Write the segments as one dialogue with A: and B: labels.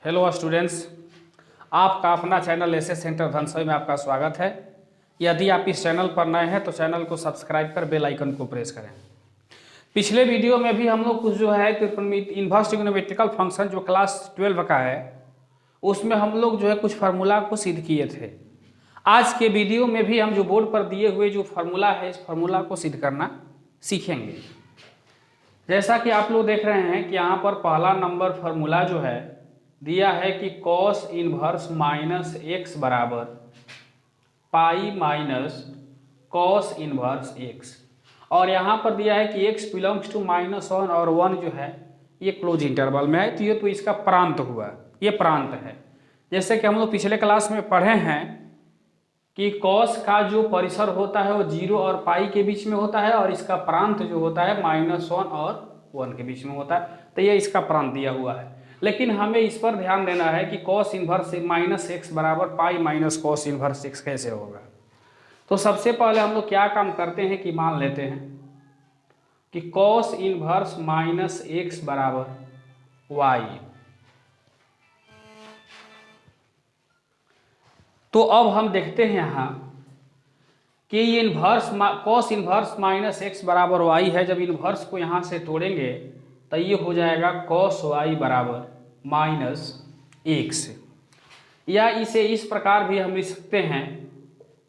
A: Hello students, आपका अपना channel SS centre Dhansoi में आपका स्वागत है। यदि आप इस चैनल पर नए हैं तो चैनल को सब्सक्राइब कर बेल आइकन को प्रेस करें। पिछले वीडियो में भी हम लोग कुछ जो है इन्वर्स ट्रिग्नोमेट्रिकल फंक्शन जो क्लास 12 का है उसमें हम लोग जो है कुछ फार्मूला को सिद्ध किए थे। आज के वीडियो में भी हम जो बोर्ड पर दिए हुए जो फार्मूला है इस फार्मूला को सिद्ध करना सीखेंगे। जैसा कि आप लोग देख रहे हैं कि यहाँ पर पहला नंबर फार्मूला जो है दिया है कि कॉस इनवर्स माइनस एक्स बराबर pi minus cos inverse x, और यहाँ पर दिया है कि x बिलोंग्स टू -1 और 1 जो है ये क्लोज इंटरवल में है, तो ये तो इसका प्रांत हुआ, ये प्रांत है। जैसे कि हम लोग पिछले क्लास में पढ़े हैं कि कॉस का जो परिसर होता है वो 0 और पाई के बीच में होता है और इसका प्रांत जो होता है -1 और 1 के बीच में होता है, तो ये इसका प्रांत दिया हुआ है। लेकिन हमें इस पर ध्यान देना है कि कॉस इनवर्स माइनस एक्स बराबर pi minus cos inverse x कैसे होगा। तो सबसे पहले हम लोग क्या काम करते हैं कि मान लेते हैं कि कॉस इनवर्स माइनस एक्स बराबर वाई। तो अब हम देखते हैं यहाँ कि ये inverse cos inverse minus x बराबर वाई है। जब इनवर्स को यहाँ से तोड़ेंगे तो ये हो जाएगा कॉस वाई बराबर माइनस एक्स, या इसे इस प्रकार भी हम लिख सकते हैं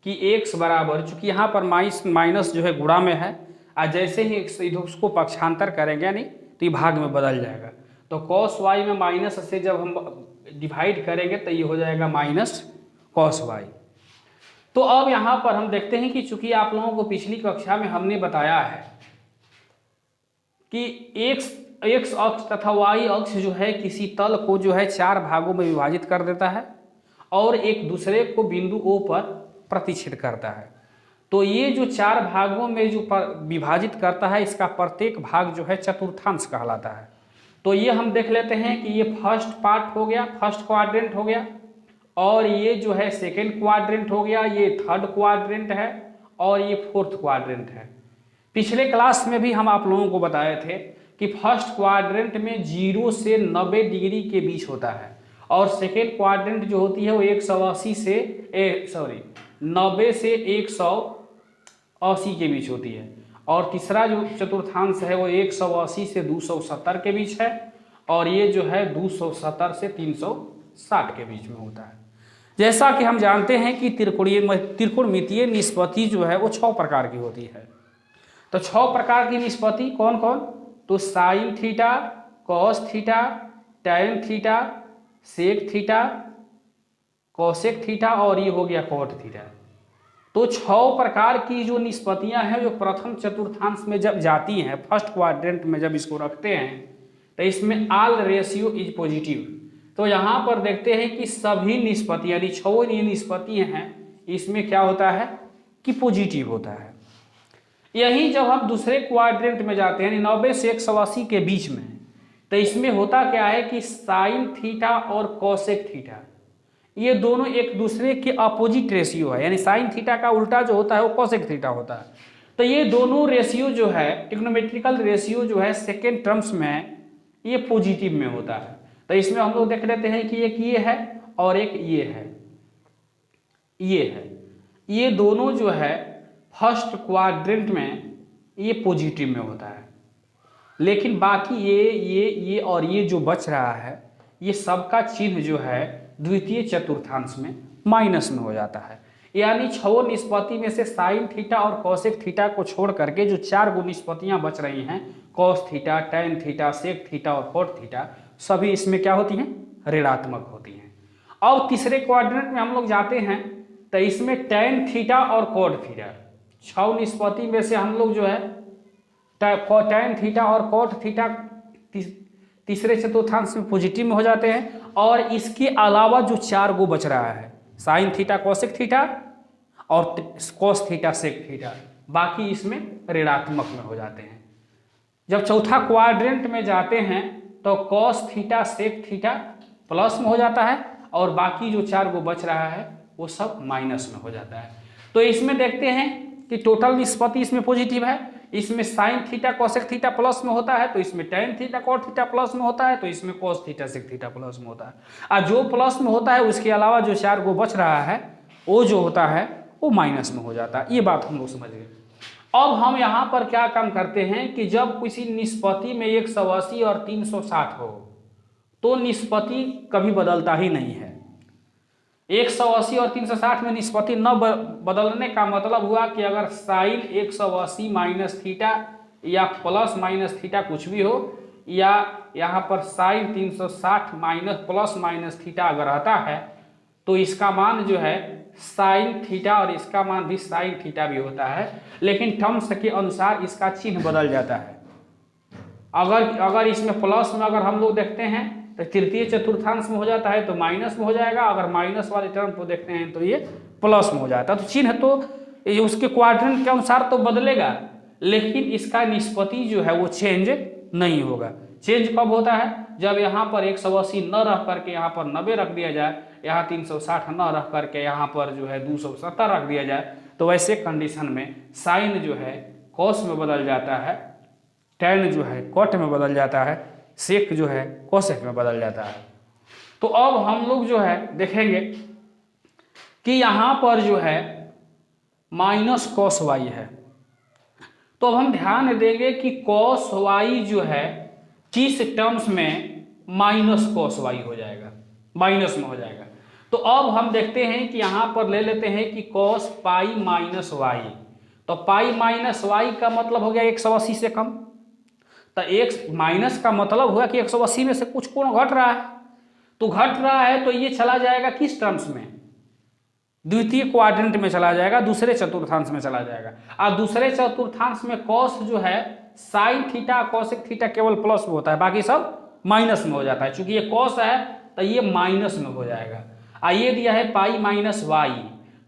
A: कि x बराबर, चूंकि यहाँ पर माइनस जो है गुणा में है और जैसे ही उसको पक्षांतर करेंगे यानी तो ये भाग में बदल जाएगा। तो कॉस वाई में माइनस से जब हम डिवाइड करेंगे तो ये हो जाएगा माइनस कॉस वाई। तो अब यहाँ पर हम देखते हैं कि चूंकि आप लोगों को पिछली कक्षा में हमने बताया है कि x अक्ष तथा y अक्ष जो है किसी तल को जो है 4 भागों में विभाजित कर देता है और एक दूसरे को बिंदु O पर प्रतिच्छेद करता है। तो ये जो 4 भागों में जो विभाजित करता है इसका प्रत्येक भाग जो है चतुर्थांश कहलाता है। तो ये हम देख लेते हैं कि ये फर्स्ट पार्ट हो गया, फर्स्ट क्वाड्रेंट हो गया, और ये जो है सेकेंड क्वाड्रेंट हो गया, ये थर्ड क्वाड्रेंट है और ये फोर्थ क्वाड्रेंट है। पिछले क्लास में भी हम आप लोगों को बताए थे कि फर्स्ट क्वाड्रेंट में 0 से 90 डिग्री के बीच होता है और सेकेंड क्वाड्रेंट जो होती है वो 90 से 180 के बीच होती है, और तीसरा जो चतुर्थांश है वो 180 से 270 के बीच है, और ये जो है 270 से 360 के बीच में होता है। जैसा कि हम जानते हैं कि त्रिकोणमितीय निष्पत्ति जो है वो 6 प्रकार की होती है। तो 6 प्रकार की निष्पत्ति कौन कौन? तो sine theta, cos theta, tan theta, sec theta, cosec theta और ये हो गया कॉट थीटा। तो 6 प्रकार की जो निष्पत्तियां हैं जो प्रथम चतुर्थांश में जब जाती हैं, फर्स्ट क्वाड्रेंट में जब इसको रखते हैं तो इसमें ऑल रेशियो इज पॉजिटिव। तो यहाँ पर देखते हैं कि सभी निष्पत्ति यानी 6 निष्पत्तियां हैं इसमें क्या होता है कि पॉजिटिव होता है। यही जब हम दूसरे क्वाड्रेंट में जाते हैं यानी 90 से 180 के बीच में, तो इसमें होता क्या है कि साइन थीटा और कोसेक थीटा ये दोनों एक दूसरे के अपोजिट रेशियो है, यानी साइन थीटा का उल्टा जो होता है वो कोसेक थीटा होता है। तो ये दोनों रेशियो जो है ट्रिग्नोमेट्रिकल रेशियो जो है सेकेंड टर्म्स में ये पॉजिटिव में होता है। तो इसमें हम लोग देख लेते हैं कि एक ये है और एक ये है, ये दोनों जो है फर्स्ट क्वाड्रेंट में ये पॉजिटिव में होता है, लेकिन बाकी ये और ये जो बच रहा है ये सबका चिन्ह जो है द्वितीय चतुर्थांश में माइनस में हो जाता है। यानी 6 निष्पत्ति में से साइन थीटा और कोसेक थीटा को छोड़ करके जो 4 निष्पत्तियां बच रही हैं, cos theta, tan theta, sec theta और कॉट थीटा, सभी इसमें क्या होती हैं? ऋणात्मक होती हैं। अब तीसरे क्वाड्रेंट में हम लोग जाते हैं तो इसमें टैन थीटा और कॉट थीटा, 6 निष्पत्ति में से हम लोग जो है टैन थीटा और कॉट थीटा तीसरे चतुर्थांश में पॉजिटिव में हो जाते हैं, और इसके अलावा जो 4 गो बच रहा है साइन थीटा कोसेक थीटा और कॉस थीटा सेक थीटा, बाकी इसमें ऋणात्मक में हो जाते हैं। जब चौथा क्वाड्रेंट में जाते हैं तो cos theta sec theta plus में हो जाता है और बाकी जो 4 गो बच रहा है वो सब माइनस में हो जाता है। तो इसमें देखते हैं कि टोटल निष्पत्ति इसमें पॉजिटिव है, इसमें sine theta cosec theta plus में होता है, तो इसमें tan theta cot theta plus में होता है, तो इसमें cos theta sec theta plus में होता है। और जो प्लस में होता है उसके अलावा जो 4 को बच रहा है वो जो होता है वो माइनस में हो जाता है। ये बात हम लोग समझ गए। अब हम यहाँ पर क्या काम करते हैं कि जब किसी निष्पत्ति में 180 और 360 हो तो निष्पत्ति कभी बदलता ही नहीं है। 180 और 360 में निष्पत्ति न बदलने का मतलब हुआ कि अगर साइन 180 माइनस थीटा या प्लस माइनस थीटा कुछ भी हो, या यहाँ पर sine 360 minus plus minus theta अगर आता है तो इसका मान जो है साइन थीटा और इसका मान भी साइन थीटा भी होता है, लेकिन टर्म्स के अनुसार इसका चिन्ह बदल जाता है। अगर इसमें प्लस में अगर हम लोग देखते हैं तो तृतीय चतुर्थांश में हो जाता है तो माइनस में हो जाएगा, अगर माइनस वाले टर्म को देखते हैं तो ये प्लस में हो जाता है। तो चिन्ह तो उसके क्वाड्रेंट के अनुसार तो बदलेगा, लेकिन इसका निष्पत्ति जो है वो चेंज नहीं होगा। चेंज कब होता है? जब यहाँ पर 180 न रख करके यहाँ पर 90 रख दिया जाए, यहाँ 360 न रख करके यहाँ पर जो है 270 रख दिया जाए, तो वैसे कंडीशन में साइन जो है कॉस में बदल जाता है, टेन जो है कॉट में बदल जाता है, सेक जो है कोसेक में बदल जाता है। तो अब हम लोग जो है देखेंगे कि यहाँ पर जो है माइनस कॉस वाई है, तो अब हम ध्यान देंगे कि कॉस वाई जो है किस टर्म्स में माइनस कॉस वाई हो जाएगा, माइनस में हो जाएगा। तो अब हम देखते हैं कि यहाँ पर ले लेते हैं कि कॉस पाई माइनस वाई, तो पाई माइनस वाई का मतलब हो गया 180 से कम, तो एक माइनस का मतलब हुआ कि 180 में से कुछ कोण घट रहा है, तो घट रहा है तो ये चला जाएगा किस टर्म्स में? द्वितीय क्वाड्रेंट में चला जाएगा, दूसरे चतुर्थांश में चला जाएगा। और दूसरे चतुर्थांश में कॉस जो है साइन थीटा कोसेक थीटा केवल प्लस में होता है, बाकी सब माइनस में हो जाता है। चूंकि ये कॉस है तो ये माइनस में हो जाएगा। ये दिया है पाई माइनस वाई,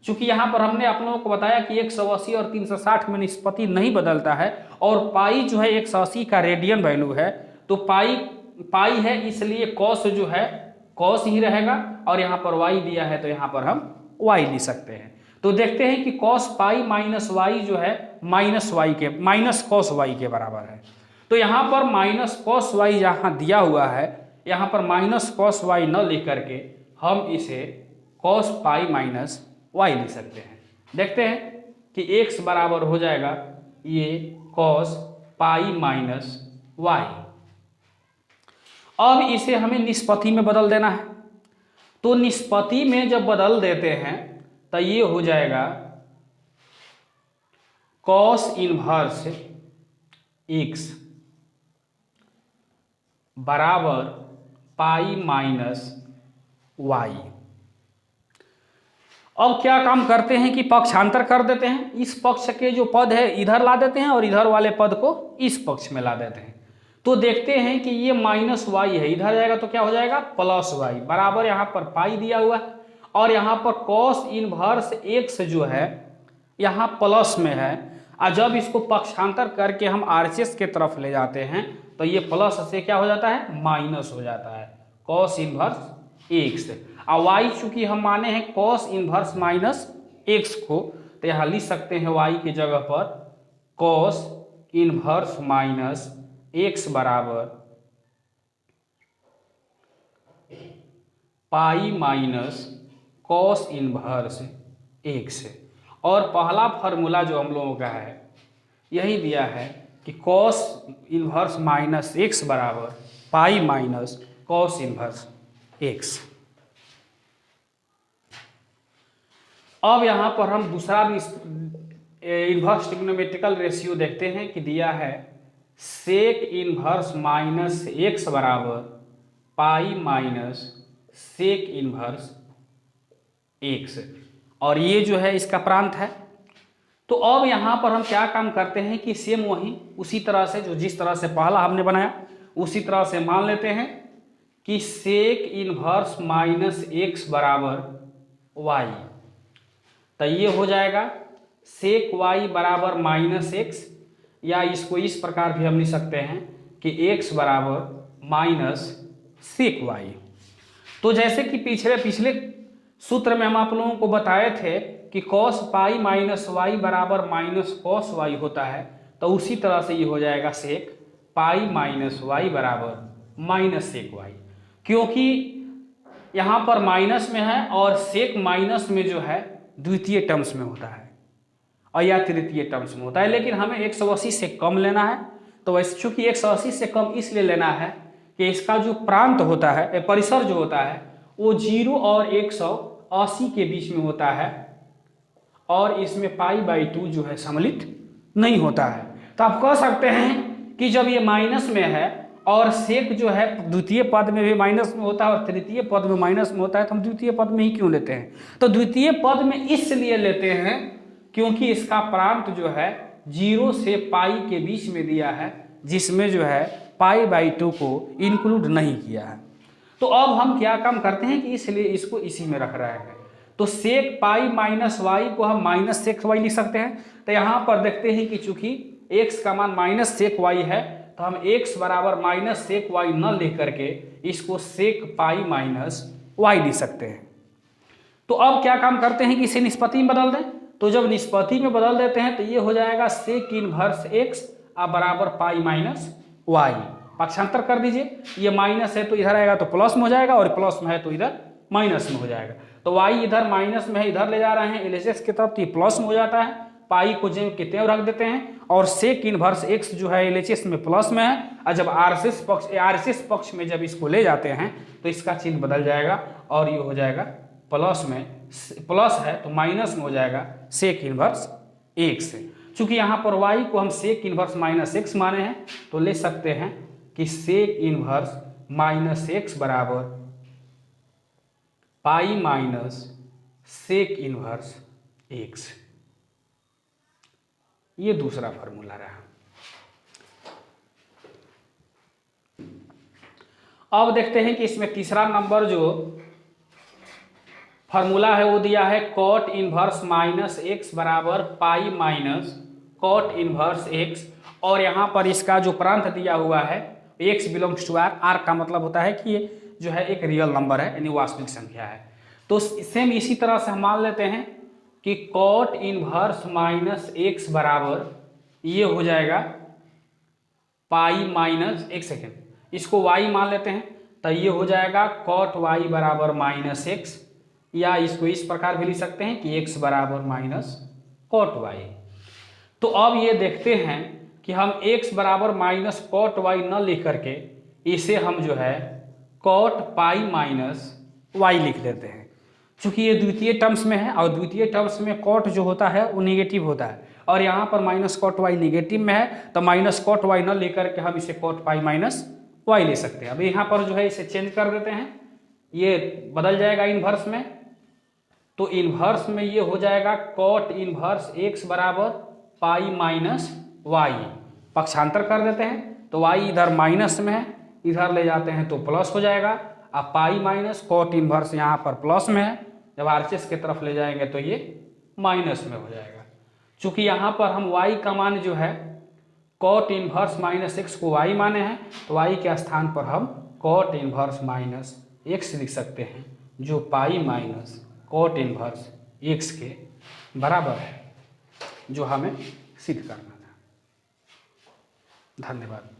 A: चूंकि यहाँ पर हमने आप लोगों को बताया कि 180 और 360 में निष्पत्ति नहीं बदलता है, और पाई जो है 180 का रेडियन वैल्यू है, तो पाई है इसलिए कॉस जो है कॉस ही रहेगा, और यहाँ पर वाई दिया है तो यहाँ पर हम वाई लिख सकते हैं। तो देखते हैं कि कॉस पाई माइनस वाई जो है माइनस कॉस वाई के बराबर है। तो यहाँ पर माइनस कॉस वाई जहाँ दिया हुआ है, यहाँ पर माइनस कॉस वाई न लिख करके हम इसे कॉस पाई माइनस वाई लिख सकते हैं। देखते हैं कि x बराबर हो जाएगा ये कॉस पाई माइनस वाई। अब इसे हमें निष्पत्ति में बदल देना है, तो निष्पत्ति में जब बदल देते हैं तो ये हो जाएगा कॉस इनवर्स x बराबर पाई माइनस वाई। अब क्या काम करते हैं कि पक्षांतर कर देते हैं, इस पक्ष के जो पद है इधर ला देते हैं और इधर वाले पद को इस पक्ष में ला देते हैं। तो देखते हैं कि ये माइनस वाई है, इधर जाएगा तो क्या हो जाएगा प्लस वाई, बराबर यहाँ पर पाई दिया हुआ है, और यहाँ पर कॉस इनवर्स एक्स जो है यहाँ प्लस में है, और जब इसको पक्षांतर करके हम आरएचएस के तरफ ले जाते हैं तो ये प्लस से क्या हो जाता है माइनस हो जाता है, कॉस इनवर्स एक्स। और वाई चूंकि हम माने हैं कॉस इनवर्स माइनस एक्स को, तो यहाँ लिख सकते हैं वाई की जगह पर कॉस इनवर्स माइनस एक्स बराबर pi minus cos inverse x. और पहला फार्मूला जो हम लोगों का है यही दिया है कि कॉस इनवर्स माइनस एक्स बराबर pi minus cos inverse x. अब यहाँ पर हम दूसरा इनवर्स ट्रिग्नोमेट्रिकल रेशियो देखते हैं कि दिया है सेक इनवर्स माइनस एक्स बराबर pi minus sec inverse x, और ये जो है इसका प्रांत है। तो अब यहाँ पर हम क्या काम करते हैं कि सेम वही उसी तरह से जो जिस तरह से पहला हमने बनाया उसी तरह से मान लेते हैं कि सेक इनवर्स माइनस एक्स बराबर वाई, तो ये हो जाएगा सेक वाई बराबर माइनस एक्स, या इसको इस प्रकार भी हम लिख सकते हैं कि x बराबर माइनस सेक वाई। तो जैसे कि पिछले सूत्र में हम आप लोगों को बताए थे कि कॉस पाई माइनस वाई बराबर माइनस कॉस वाई होता है, तो उसी तरह से ये हो जाएगा सेक पाई माइनस वाई बराबर माइनस सेक वाई, क्योंकि यहाँ पर माइनस में है और सेक माइनस में जो है द्वितीय टर्म्स में होता है और या तृतीय टर्म्स में होता है, लेकिन हमें 180 से कम लेना है। तो वैसे चूंकि 180 से कम इसलिए लेना है कि इसका जो प्रांत होता है, परिसर जो होता है वो 0 और 180 के बीच में होता है और इसमें π/2 जो है सम्मिलित नहीं होता है। तो आप कह सकते हैं कि जब ये माइनस में है और सेक जो है द्वितीय पद में भी माइनस में होता है और तृतीय पद में माइनस में होता है, तो हम द्वितीय पद में ही क्यों लेते हैं? तो द्वितीय पद में इसलिए लेते हैं क्योंकि इसका प्रांत जो है 0 से पाई के बीच में दिया है, जिसमें जो है π/2 को इंक्लूड नहीं किया है। तो अब हम क्या काम करते हैं कि इसलिए इसको इसी में रख रहे हैं। तो सेक पाई माइनस वाई को हम माइनस सेक वाई लिख सकते हैं। तो यहाँ पर देखते हैं कि चूंकि x का मान माइनस सेक वाई है, तो हम x बराबर माइनस सेक वाई न लिख करके इसको सेक पाई माइनस वाई लिख सकते हैं। तो अब क्या काम करते हैं कि इसे निष्पत्ति में बदल दें। तो जब निष्पत्ति में बदल देते हैं तो ये हो जाएगा सेक इनवर्स x बराबर पाई माइनस वाई। पक्षांतर कर दीजिए, ये माइनस है तो इधर आएगा तो प्लस में हो जाएगा और प्लस में है तो इधर माइनस में हो जाएगा। तो y इधर माइनस में है, इधर ले जा रहे हैं एलएचएस की तरफ, तो ये प्लस में हो जाता है। पाई को जेम के त्यों रख देते हैं और सेक इनवर्स x जो है एलएचएस में प्लस में है, और जब आरएसएस पक्ष में जब इसको ले जाते हैं तो इसका चिन्ह बदल जाएगा और ये हो जाएगा प्लस में, प्लस है तो माइनस में हो जाएगा सेक इनवर्स x। चूंकि यहाँ पर y को हम सेक इनवर्स माइनस x माने हैं, तो ले सकते हैं कि सेक इनवर्स माइनस x बराबर pi minus sec inverse x। ये दूसरा फॉर्मूला रहा। अब देखते हैं कि इसमें तीसरा नंबर जो फॉर्मूला है वो दिया है कॉट इनवर्स माइनस x बराबर pi minus cot inverse x, और यहाँ पर इसका जो प्रांत दिया हुआ है x belongs to r, r का मतलब होता है कि ये जो है एक रियल नंबर है यानी वास्तविक संख्या है। तो सेम इसी तरह से हम मान लेते हैं कि कॉट इनवर्स माइनस x बराबर ये हो जाएगा पाई माइनस, एक सेकेंड, इसको y मान लेते हैं तो ये हो जाएगा कॉट y बराबर माइनस x, या इसको इस प्रकार भी लिख सकते हैं कि x बराबर माइनस कॉट y। तो अब ये देखते हैं कि हम x बराबर माइनस कॉट y न लिख करके इसे हम जो है कॉट पाई माइनस y लिख लेते हैं। चूंकि ये द्वितीय टर्म्स में है और द्वितीय टर्म्स में कॉट जो होता है वो निगेटिव होता है और यहाँ पर माइनस कॉट y निगेटिव में है, तो माइनस कॉट y न लेकर के हम इसे कॉट पाई माइनस y ले सकते हैं। अब यहाँ पर जो है इसे चेंज कर देते हैं, ये बदल जाएगा इनवर्स में। तो इनवर्स में ये हो जाएगा कॉट इनवर्स x बराबर पाई माइनस y। पक्षांतर कर देते हैं तो y इधर माइनस में है, इधर ले जाते हैं तो प्लस हो जाएगा। अब पाई माइनस कॉट इनवर्स यहाँ पर प्लस में है, जब आरएचएस की तरफ ले जाएंगे तो ये माइनस में हो जाएगा। चूंकि यहाँ पर हम y का मान जो है कॉट इनवर्स माइनस x को y माने हैं, तो y के स्थान पर हम कॉट इनवर्स माइनस x लिख सकते हैं, जो pi minus cot inverse x के बराबर है, जो हमें सिद्ध करना था। धन्यवाद।